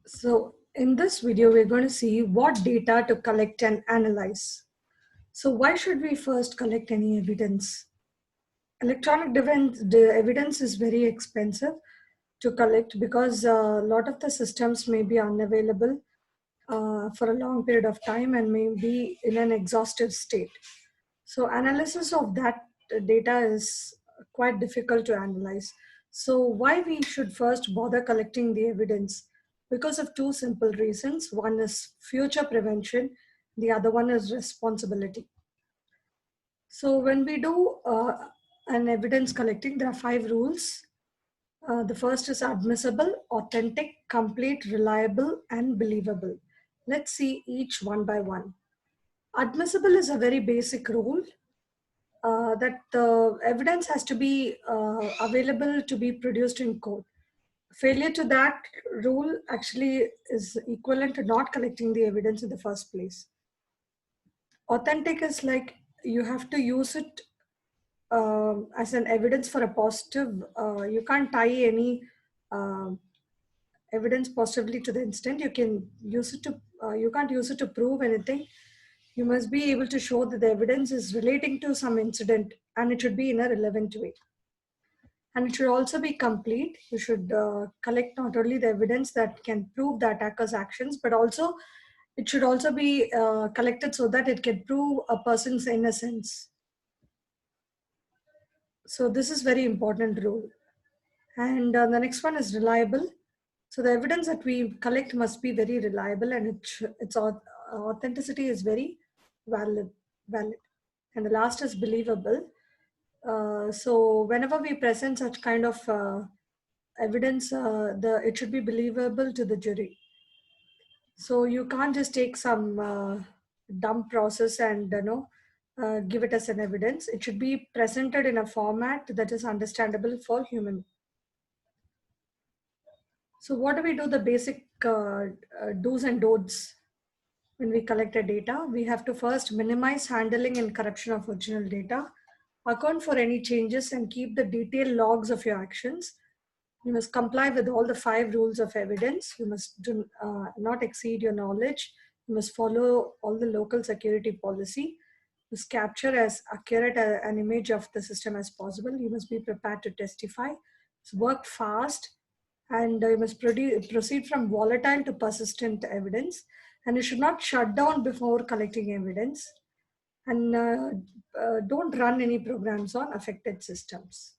So in this video, we're going to see what data to collect and analyze. So why should we first collect any evidence? The evidence is very expensive to collect because a lot of the systems may be unavailable for a long period of time and may be in an exhaustive state. So analysis of that data is quite difficult to analyze. So why we should first bother collecting the evidence? Because of two simple reasons. One is future prevention, the other one is responsibility. So when we do an evidence collecting, there are 5 rules. The first is admissible, authentic, complete, reliable, and believable. Let's see each one by one. Admissible is a very basic rule that the evidence has to be available to be produced in court. Failure to that rule actually is equivalent to not collecting the evidence in the first place. Authentic is like you have to use it as an evidence for a positive. You can't tie any uh, evidence positively to the incident. You can use it to. You can't use it to prove anything. You must be able to show that the evidence is relating to some incident and it should be in a relevant way. And it should also be complete. You should collect not only the evidence that can prove the attacker's actions, but also it should also be collected so that it can prove a person's innocence. So this is very important rule. And the next one is reliable. So the evidence that we collect must be very reliable and its authenticity is very valid. valid. And the last is believable. So whenever we present such kind of evidence, it should be believable to the jury. So you can't just take some dumb process and give it as an evidence. It should be presented in a format that is understandable for human. So what do we do? The basic do's and don'ts when we collect the data. We have to first minimize handling and corruption of original data, account for any changes and keep the detailed logs of your actions. You must comply with all the 5 rules of evidence. You must not exceed your knowledge. You must follow all the local security policy. You must capture as accurate an image of the system as possible. You must be prepared to testify. Work fast, and you must proceed from volatile to persistent evidence. And you should not shut down before collecting evidence. And don't run any programs on affected systems.